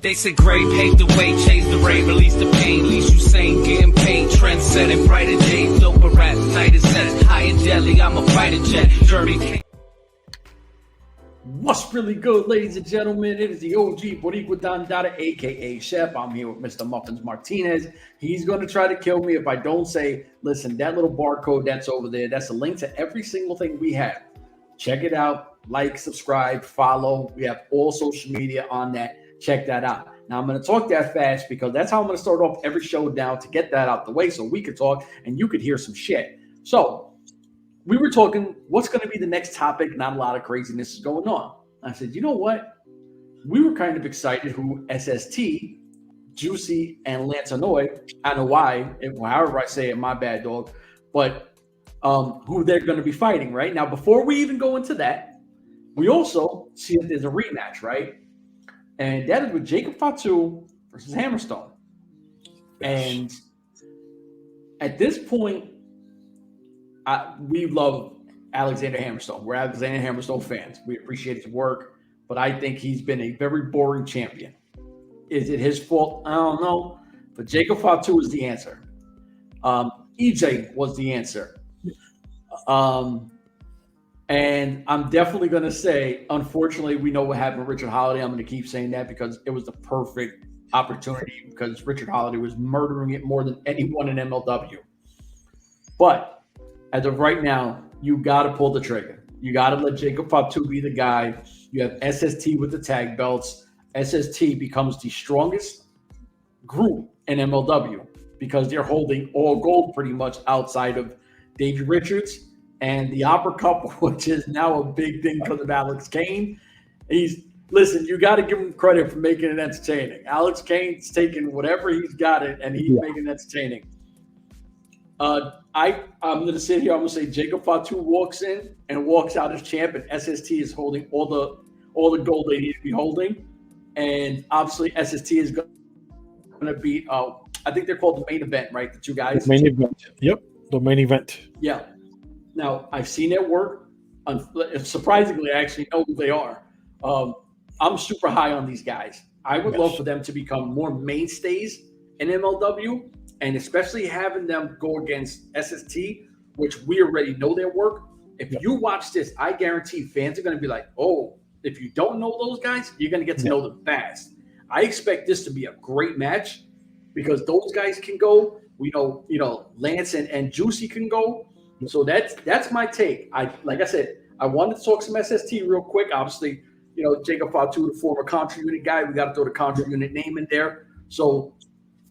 They said Gray paved the way, changed the rain, released the pain, least you sane, getting paid, trend setting, brighter days, doper rap, tighter sets, high and deadly, I'm a fighter jet, journey. What's really good, ladies and gentlemen? It is the OG Boricua Dandada, aka Chef. I'm here with Mr. Muffins Martinez. He's going to try to kill me if I don't say, listen, that little barcode that's over there, that's a link to every single thing we have. Check it out. Like, subscribe, follow. We have all social media on that. Check that out. Now, I'm going to talk that fast because that's how I'm going to start off every show now to get that out the way so we could talk and you could hear some shit. So, we were talking, what's going to be the next topic? Not a lot of craziness is going on. I said, you know what? We were kind of excited who SST, Juicy, and Lance N.W.A, however I say it, my bad, dog. But who they're going to be fighting, right? Now, before we even go into that, we also see that there's a rematch, right? And that is with Jacob Fatu versus Hammerstone. And at this point, we love Alexander Hammerstone. We're Alexander Hammerstone fans. We appreciate his work, but I think he's been a very boring champion. Is it his fault? I don't know. But Jacob Fatu is the answer. EJ was the answer. And I'm definitely going to say, unfortunately, we know what happened with Richard Holiday. I'm going to keep saying that because it was the perfect opportunity because Richard Holiday was murdering it more than anyone in MLW. But as of right now, you got to pull the trigger. You got to let Jacob Fatu be the guy. You have SST with the tag belts. SST becomes the strongest group in MLW because they're holding all gold pretty much outside of Davey Richards and the Opera Cup, which is now a big thing because of Alex Kane. Listen, you got to give him credit for making it entertaining. Alex Kane's taking whatever he's got it, and he's making it entertaining. I'm going to sit here. I'm going to say Jacob Fatu walks in and walks out as champ, and SST is holding all the gold they need to be holding. And obviously, SST is going to beat. I think they're called the main event, right? The two guys. The main event. Yep, the main event. Yeah. Now I've seen their work. Surprisingly, I actually know who they are. I'm super high on these guys. I would love for them to become more mainstays in MLW. And especially having them go against SST, which we already know their work. If you watch this, I guarantee fans are going to be like, oh, if you don't know those guys, you're going to get to know them fast. I expect this to be a great match because those guys can go. We know, Lance and Juicy can go. So that's my take. Like I said, I wanted to talk some SST real quick. Obviously, Jacob Fatu, the former Contra Unit guy. We got to throw the Contra Unit name in there. So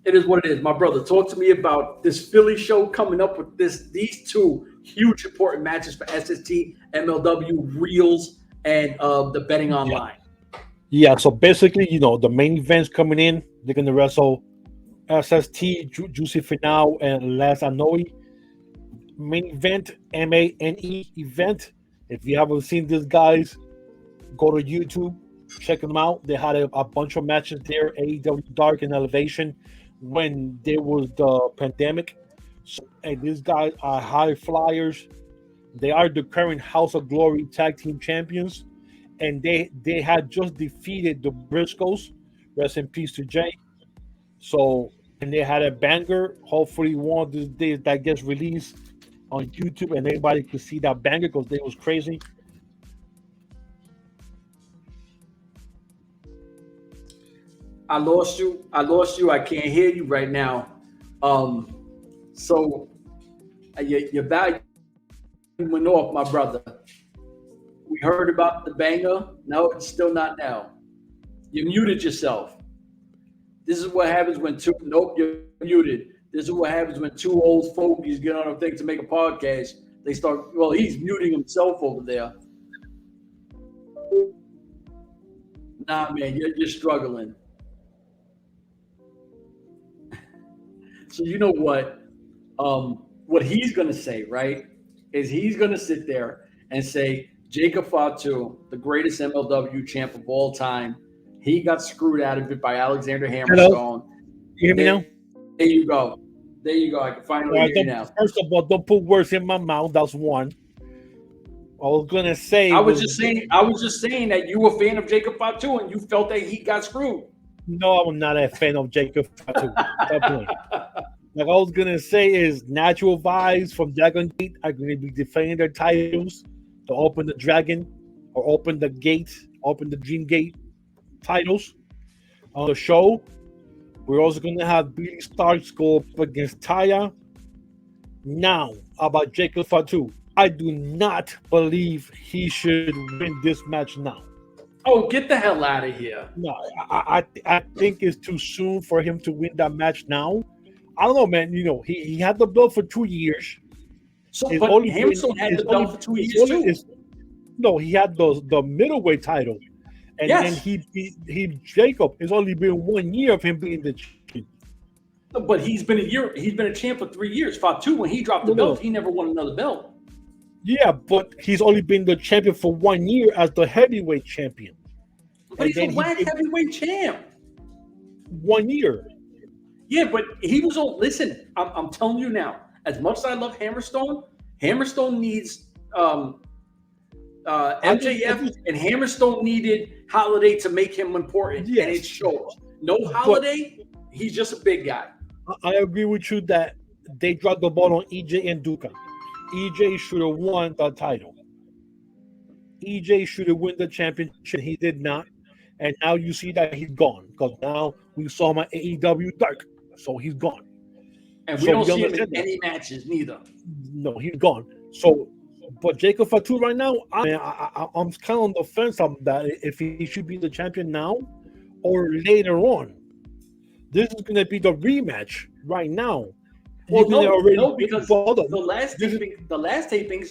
it is what it is. My brother, talk to me about this Philly show coming up with these two huge important matches for SST, MLW, Reels, and the betting online. Yeah, so basically, the main events coming in, they're going to wrestle SST, Juicy Finau, and Lance N.W.A. Main event, MANE event. If you haven't seen these guys, go to YouTube, check them out. They had a bunch of matches there, AEW Dark and Elevation, when there was the pandemic. And these guys are high flyers. They are the current House of Glory tag team champions. And they had just defeated the Briscoes. Rest in peace to Jay. So, and they had a banger. Hopefully one of these days that gets released on YouTube and everybody could see that banger because they was crazy. I lost you. I can't hear you right now. So your value went off, my brother. We heard about the banger. No, it's still not now. You muted yourself. This is what happens when you're muted. This is what happens when two old fogies get on a thing to make a podcast. They start, he's muting himself over there. Nah, man, you're struggling. So you know what? What he's going to say, right, is he's going to sit there and say, Jacob Fatu, the greatest MLW champ of all time, he got screwed out of it by Alexander Hammerstone. Hello? You hear me now? There you go. I can finally hear you now. First of all, don't put words in my mouth. That's one. I was gonna say. I was just saying that you were a fan of Jacob Fatu and you felt that he got screwed. No, I'm not a fan of Jacob Fatu. Definitely. Like I was gonna say is natural vibes from Dragon Gate are gonna be defending their titles to open the dragon or open the gate, open the Dream Gate titles on the show. We're also gonna have Billy Starks go up against Taya. Now about Jacob Fatu. I do not believe he should win this match now. Oh, get the hell out of here. No, I think it's too soon for him to win that match now. I don't know, man. You know, he had the belt for 2 years. So, It's but only Hammerstone been- had it's the belt only- for 2 it's years only- too. it's- No, he had the middleweight title, and Yes. then he Jacob. It's only been 1 year of him being the champion. But he's been a champ for 3 years. Fatu, when he dropped the No, no. belt, he never won another belt. Yeah, but he's only been the champion for 1 year as the heavyweight champion. But And he's a then he whack did- heavyweight champ. 1 year. Yeah, but he was on. Listen, I'm telling you now. As much as I love Hammerstone, Hammerstone needs MJF, and Hammerstone needed Holiday to make him important, and Yes. it shows. No Holiday, he's just a big guy. I agree with you that they dropped the ball on EJ and Duca. EJ should have won the title. EJ should have won the championship. He did not. And now you see that he's gone because now we saw him at AEW Dark. So he's gone. And we So don't we see him in understand that. any matches neither. No, he's gone. So, but Jacob Fatu right now, I'm kind of on the fence on that if he should be the champion now or later on. This is going to be the rematch right now. Well, You can no, because hold on. the last tapings,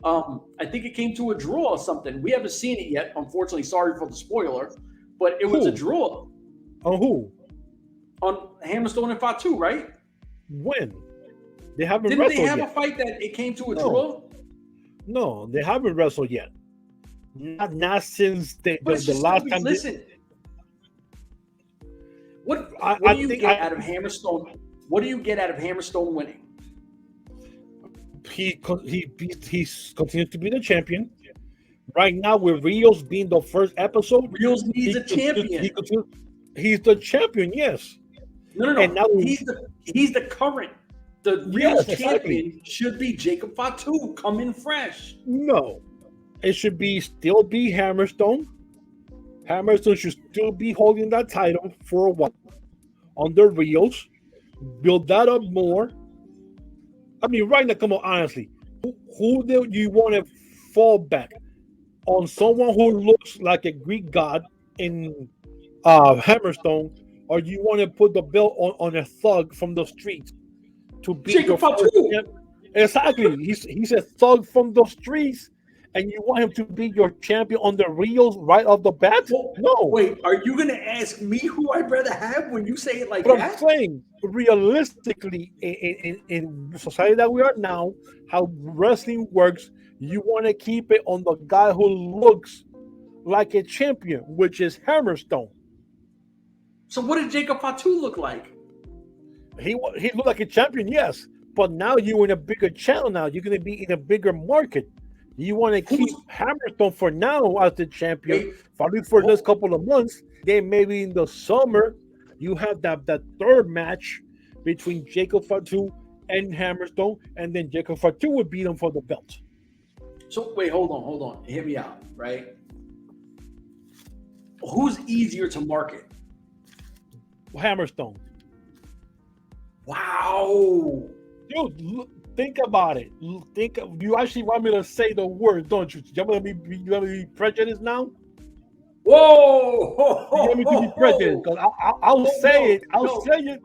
I think it came to a draw or something. We haven't seen it yet. Unfortunately, sorry for the spoiler, but it was a Who? draw On who? on Hammerstone and Fatu, right? When? They haven't Didn't they wrestled have a yet. fight that it came to a No. draw? No, they haven't wrestled yet. Not since the But it's just last gonna be- time. listen, what I do you think get out of Hammerstone? What do you get out of Hammerstone winning? He continues to be the champion. Right now, with Rios being the first episode, Rios needs a he champion. he's the champion, yes. No. and now- he's the current. The real Yes, champion exactly. should be Jacob Fatu, coming fresh. No, it should still be Hammerstone. Hammerstone should still be holding that title for a while under Rios. Build that up more. I mean, right now, come on, honestly, who do you want to fall back on? Someone who looks like a Greek god in Hammerstone, or you want to put the belt on a thug from the streets to be Jacob your first Fatu. champ? Exactly. He's a thug from the streets, and you want him to be your champion on the Rios right off the bat? Well, No. Wait, are you going to ask me who I'd rather have when you say it like But I'm that? saying, realistically, in society that we are now, how wrestling works, you want to keep it on the guy who looks like a champion, which is Hammerstone. So what did Jacob Fatu look like? He looked like a champion, yes, but now you're in a bigger channel. Now you're going to be in a bigger market. You want to keep Hammerstone for now as the champion, probably for this couple of months. Then maybe in the summer, you have that third match between Jacob Fatu and Hammerstone, and then Jacob Fatu would beat him for the belt. So wait, hold on. Hear me out, right? Who's easier to market? Hammerstone. Wow. Dude, think about it. You actually want me to say the word, don't you? You want me to be prejudiced now? Whoa! You want me to be prejudiced? Because I'll say it. I'll say it.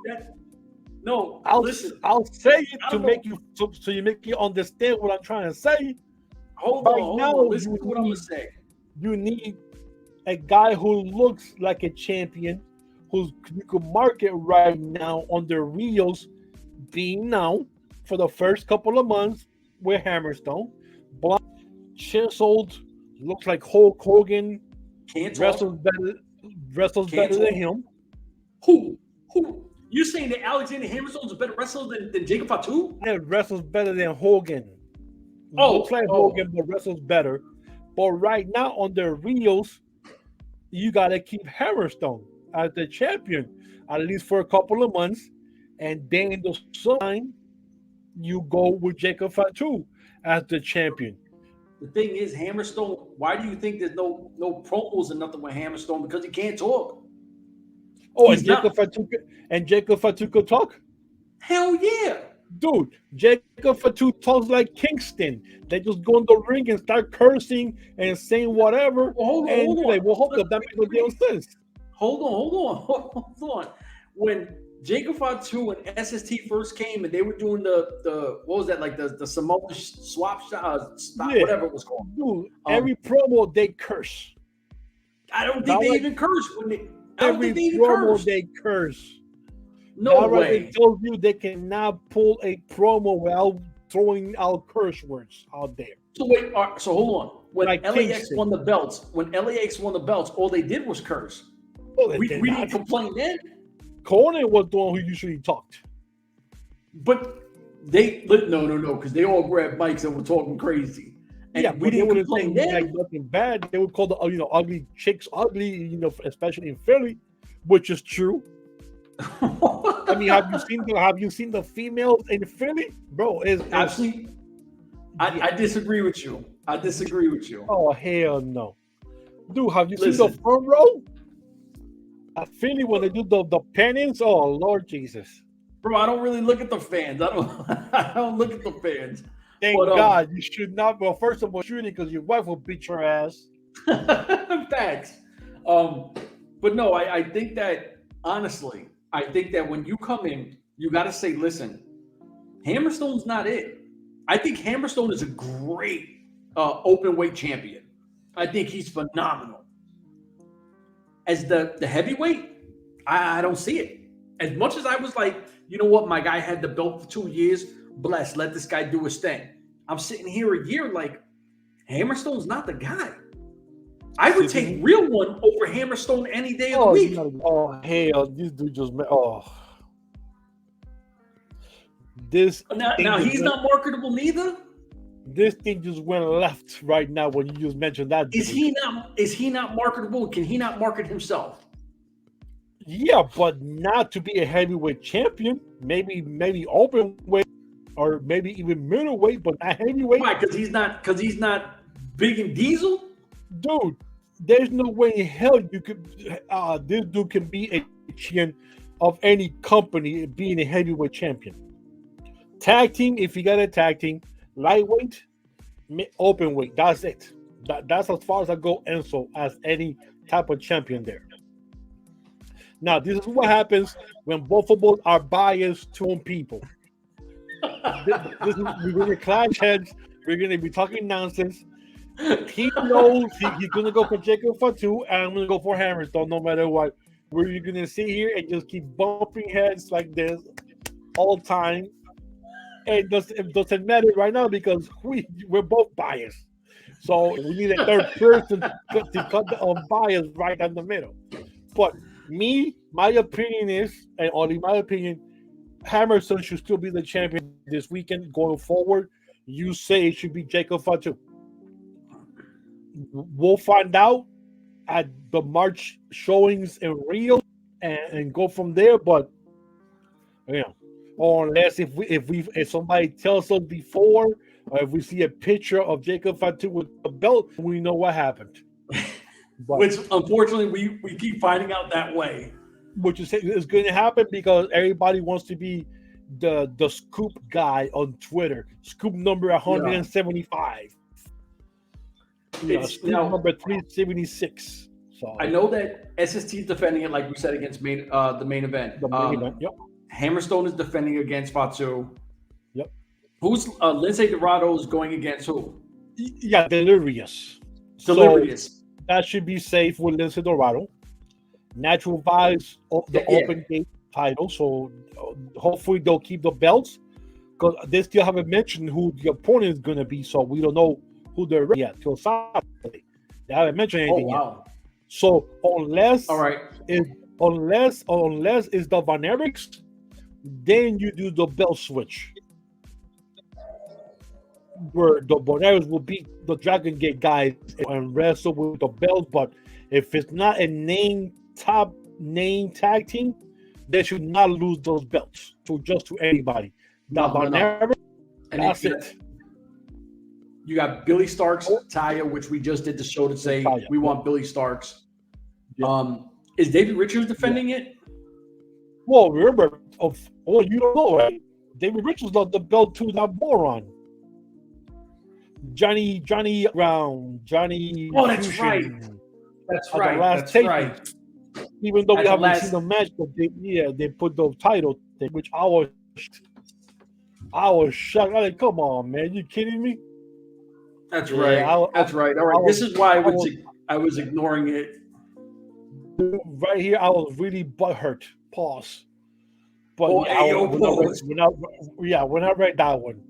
No, listen. I'll say it I to don't make you so you make you understand what I'm trying to say. Hold Right on. now, Listen to what I'm gonna say. You need a guy who looks like a champion, who you can market right now on the Rios being now for the first couple of months with Hammerstone. Black, chiseled, looks like Hulk Hogan. Can't Wrestles better than him. Who? You're saying that Alexander Hammerstone's a better wrestler than Jacob Fatu? And wrestles better than Hogan. Oh, Looks like Hogan, but wrestles better. But right now on the Rios, you gotta keep Hammerstone as the champion, at least for a couple of months, and then in the summertime, you go with Jacob Fatu as the champion. The thing is, Hammerstone. Why do you think there's no promos and nothing with Hammerstone? Because he can't talk. Oh, He's and Jacob Fatu could talk. Hell yeah, dude! Jacob Fatu talks like Kingston. They just go in the ring and start cursing and saying whatever. Well, hold on. That makes no damn sense. Hold on. When Jacob Fatu and SST first came and they were doing the what was that, like the Samoa swap whatever it was called. Dude, every promo they curse. I don't think they even curse when they. Every promo they curse. No way. It tells you they cannot pull a promo without throwing out curse words out there. So wait, so hold on. When like LAX Kingston. won the belts, all they did was curse. We didn't complain then. Conan was the one who usually talked. But no, because they all grabbed mics and were talking crazy. And we didn't complain then. Like nothing bad. They would call the ugly chicks ugly, especially in Philly, which is true. I mean, have you seen the females in Philly, bro? Absolutely. I disagree with you. Oh hell no, dude! Have you seen the front row? At Philly when they do the penance? Oh Lord Jesus, bro! I don't really look at the fans. I don't look at the fans. Thank God you should not. Well, first of all, shooting because your wife will beat your ass. Facts. But no, I think that honestly. I think that when you come in, you got to say, listen, Hammerstone's not it. I think Hammerstone is a great open weight champion. I think he's phenomenal. As the heavyweight, I don't see it. As much as I was like, you know what, my guy had the belt for 2 years, bless, let this guy do his thing. I'm sitting here a year like, Hammerstone's not the guy. I would take Real One over Hammerstone any day of the week. Oh hell, this dude just now he's not marketable neither. This thing just went left right now when you just mentioned that. Is he not marketable? Can he not market himself? Yeah, but not to be a heavyweight champion. Maybe open weight or maybe even middleweight, but not heavyweight. Why? Because he's not big and diesel. Dude, there's no way in hell you could. This dude can be a champion of any company, being a heavyweight champion. Tag team, if you got a tag team, lightweight, open weight. That's it. That's as far as I go. Enzo as any type of champion there. Now, this is what happens when both of us are biased to own people. We're going to clash heads. We're going to be talking nonsense. He knows he's going to go for Jacob Fatu, and I'm going to go for Hammerstone no matter what. We're going to sit here and just keep bumping heads like this all the time. And it doesn't matter right now because we're both biased. So we need a third person to cut the bias right in the middle. But my opinion is, and only my opinion, Hammerstone should still be the champion this weekend going forward. You say it should be Jacob Fatu. We'll find out at the March showings in Rio and go from there. But or unless if somebody tells us before, or if we see a picture of Jacob Fatu with a belt, we know what happened. But, which unfortunately we keep finding out that way. Which is going to happen because everybody wants to be the scoop guy on Twitter. Scoop number 175. Scoop number 376. So I know that SST is defending it, like we said, against the main event. The main event, yep. Hammerstone is defending against Fatu. Yep. Who's Lindsay Dorado is going against who? Yeah, Delirious. Delirious. So that should be safe with Lindsay Dorado. Natural Vibes of the Open Gate title. So hopefully they'll keep the belts because they still haven't mentioned who the opponent is going to be. So we don't know who they're yet till Saturday. They haven't mentioned anything yet. So unless it's the Von Erichs, then you do the belt switch. Where the Von Erichs will beat the Dragon Gate guys and wrestle with the belt. But if it's not a name top name tag team, they should not lose those belts to anybody. No. Never. And That's it. You got Billy Starks, Taya, which we just did the show to say we want Billy Starks. Yeah. Is David Richards defending it? Well, remember, you don't know, right? David Richards lost the belt to that moron. Johnny Brown, Johnny. Oh, that's Fusion, right. That's right. That's taping. right. Even though we haven't seen the match, but they put the title thing, which I was shocked. I'm like, come on, man, you kidding me? That's right. That's right. All right. This is why I was ignoring it. Right here, I was really butthurt. Pause. But when I read that one,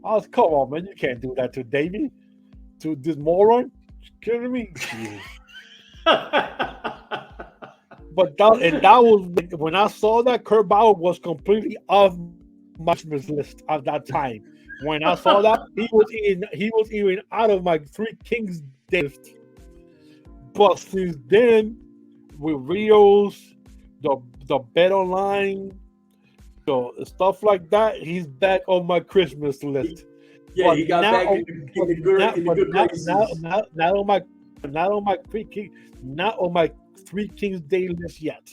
I was, come on, man, you can't do that to Davey, to this moron. You kidding me? But that was when I saw that Kurt Bauer was completely off my Christmas list at that time. When I saw that, he was even out of my Three Kings list. But since then, with Rios, the bet online, so stuff like that, he's back on my Christmas list. Yeah, but he got back in the good graces. Not on my Three Kings Day list yet.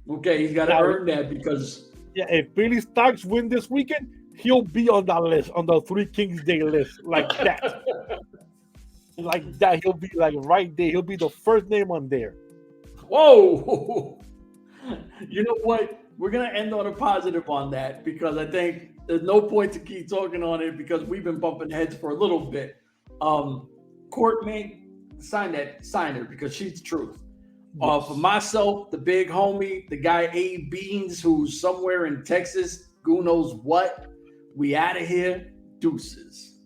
Okay, he's got to earn that because if Billy Starks win this weekend, he'll be on that list, on the Three Kings Day list, like that. Like that, he'll be like right there. He'll be the first name on there. Whoa! You know what? We're gonna end on a positive on that because I think there's no point to keep talking on it because we've been bumping heads for a little bit. Court may sign her because she's the truth. Yes. For myself, the big homie, the guy A Beans, who's somewhere in Texas, who knows what. We out of here. Deuces.